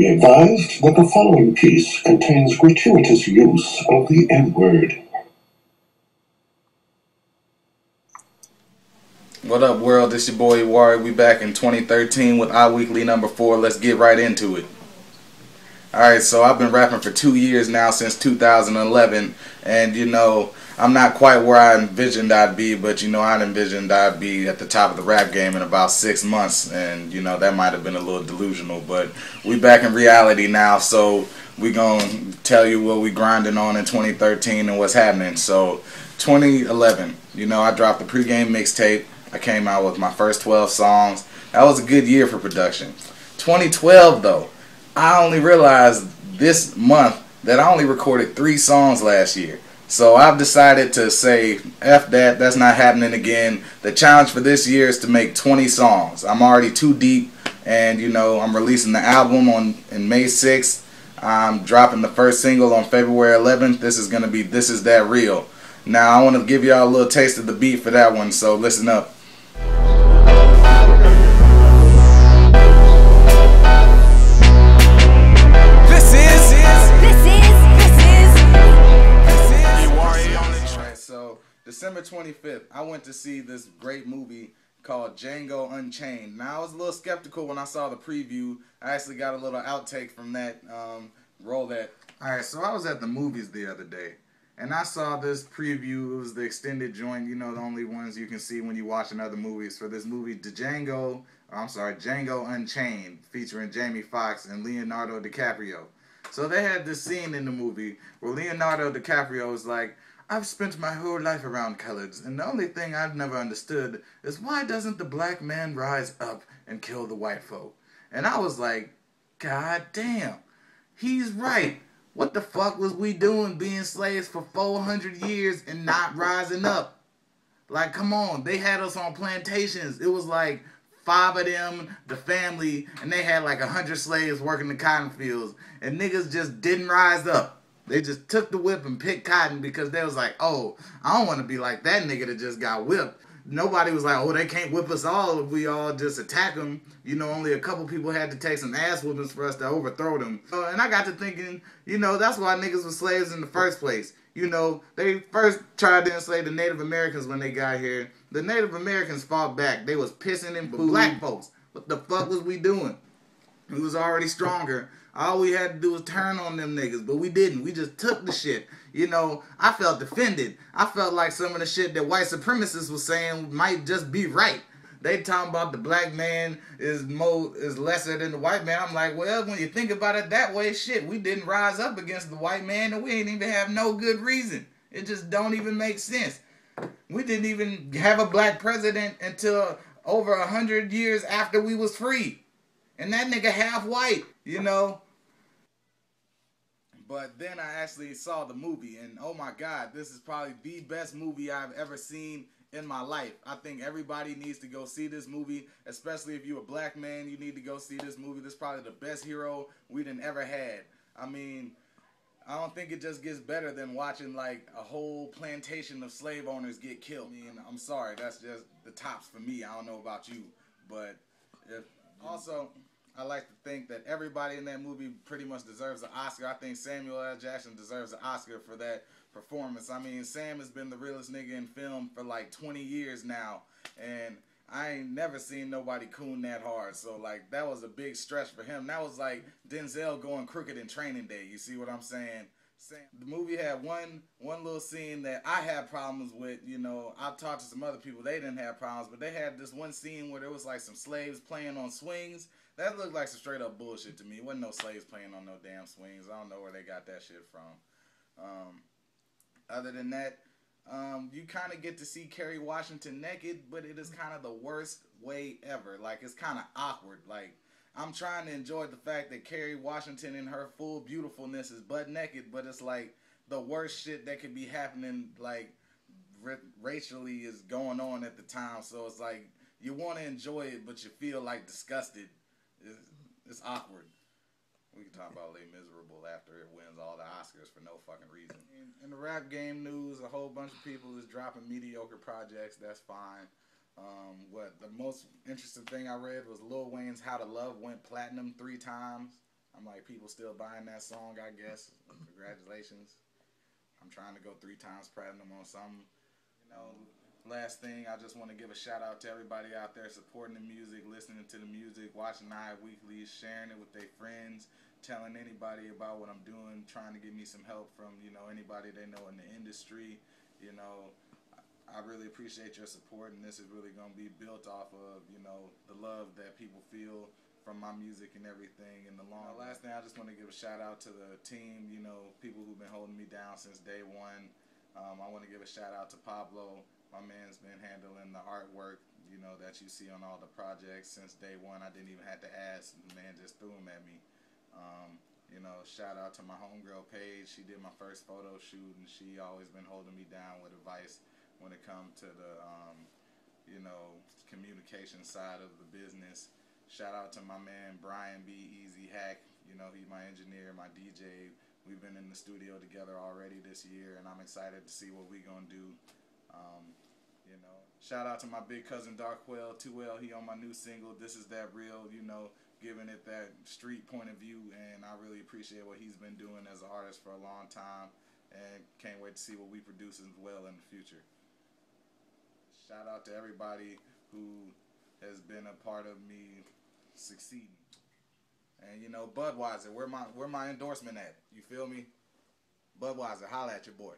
Be advised that the following piece contains gratuitous use of the N-word. What up, world? It's your boy Iwari. We back in 2013 with Iweekly number 4. Let's get right into it. Alright, so I've been rapping for 2 years now, since 2011, and you know, I'm not quite where I envisioned I'd be, but you know, I envisioned I'd be at the top of the rap game in about 6 months, and you know, that might have been a little delusional, but we back in reality now, so we gonna tell you what we grinding on in 2013 and what's happening. So 2011, you know, I dropped the pregame mixtape. I came out with my first 12 songs. That was a good year for production. 2012 though, I only realized this month that I only recorded 3 songs last year. So I've decided to say, F that, that's not happening again. The challenge for this year is to make 20 songs. I'm already too deep, and you know, I'm releasing the album in May 6th. I'm dropping the first single on February 11th. This is going to be This Is That Real. Now I want to give y'all a little taste of the beat for that one, so listen up. December 25th, I went to see this great movie called Django Unchained. Now, I was a little skeptical when I saw the preview. I actually got a little outtake from that, roll that. Alright, so I was at the movies the other day, and I saw this preview. It was the extended joint, you know, the only ones you can see when you watching other movies, for this movie, Django Unchained, featuring Jamie Foxx and Leonardo DiCaprio. So they had this scene in the movie where Leonardo DiCaprio was like, I've spent my whole life around colors, and the only thing I've never understood is why doesn't the black man rise up and kill the white folk? And I was like, God damn, he's right. What the fuck was we doing being slaves for 400 years and not rising up? Like, come on, they had us on plantations. It was like 5 of them, the family, and they had like 100 slaves working the cotton fields, and niggas just didn't rise up. They just took the whip and picked cotton because they was like, oh, I don't want to be like that nigga that just got whipped. Nobody was like, oh, they can't whip us all if we all just attack them. You know, only a couple people had to take some ass whoopings for us to overthrow them. And I got to thinking, you know, that's why niggas were slaves in the first place. You know, they first tried to enslave the Native Americans when they got here. The Native Americans fought back. They was pissing in black folks. What the fuck was we doing? We was already stronger. All we had to do was turn on them niggas, but we didn't. We just took the shit. You know, I felt offended. I felt like some of the shit that white supremacists was saying might just be right. They talking about the black man is lesser than the white man. I'm like, well, when you think about it that way, shit, we didn't rise up against the white man, and we ain't even have no good reason. It just don't even make sense. We didn't even have a black president until over 100 years after we was free. And that nigga half white, you know. But then I actually saw the movie, and oh my God, this is probably the best movie I've ever seen in my life. I think everybody needs to go see this movie, especially if you're a black man. You need to go see this movie. This is probably the best hero we done ever had. I mean, I don't think it just gets better than watching like a whole plantation of slave owners get killed. I mean, I'm sorry, that's just the tops for me. I don't know about you, but if also, I like to think that everybody in that movie pretty much deserves an Oscar. I think Samuel L. Jackson deserves an Oscar for that performance. I mean, Sam has been the realest nigga in film for like 20 years now, and I ain't never seen nobody coon that hard. So, like, that was a big stretch for him. That was like Denzel going crooked in Training Day. You see what I'm saying? The movie had one little scene that I had problems with. You know, I talked to some other people, they didn't have problems, but they had this one scene where there was like some slaves playing on swings. That looked like some straight up bullshit to me. It wasn't no slaves playing on no damn swings. I don't know where they got that shit from. Other than that, you kind of get to see Kerry Washington naked, but it is kind of the worst way ever. Like, it's kind of awkward. Like, I'm trying to enjoy the fact that Kerry Washington in her full beautifulness is butt naked, but it's like the worst shit that could be happening, like, racially is going on at the time. So it's like, you want to enjoy it, but you feel like disgusted. It's awkward. We can talk about Les Miserables after it wins all the Oscars for no fucking reason. In the rap game news, a whole bunch of people is dropping mediocre projects. That's fine. What the most interesting thing I read was Lil Wayne's How to Love went platinum 3 times. I'm like, people still buying that song, I guess. Congratulations. I'm trying to go 3 times platinum on something. You know, last thing, I just want to give a shout out to everybody out there supporting the music, listening to the music, watching Iweekly, sharing it with their friends, telling anybody about what I'm doing, trying to get me some help from, you know, anybody they know in the industry. You know, I really appreciate your support, and this is really going to be built off of, you know, the love that people feel from my music and everything in the long run. Last thing, I just want to give a shout out to the team, you know, people who've been holding me down since day one. I want to give a shout out to Pablo. My man's been handling the artwork, you know, that you see on all the projects since day one. I didn't even have to ask. The man just threw them at me. You know, shout out to my homegirl Paige. She did my first photo shoot, and she always been holding me down with advice when it comes to the, you know, communication side of the business. Shout out to my man Brian B. Easy Hack. You know, he's my engineer, my DJ. We've been in the studio together already this year, and I'm excited to see what we're going to do. You know, shout out to my big cousin Darkwell, 2L. He on my new single, This Is That Real, you know, giving it that street point of view, and I really appreciate what he's been doing as an artist for a long time, and can't wait to see what we produce as well in the future. Shout out to everybody who has been a part of me succeeding. And you know, Budweiser, where my endorsement at? You feel me? Budweiser, holla at your boy.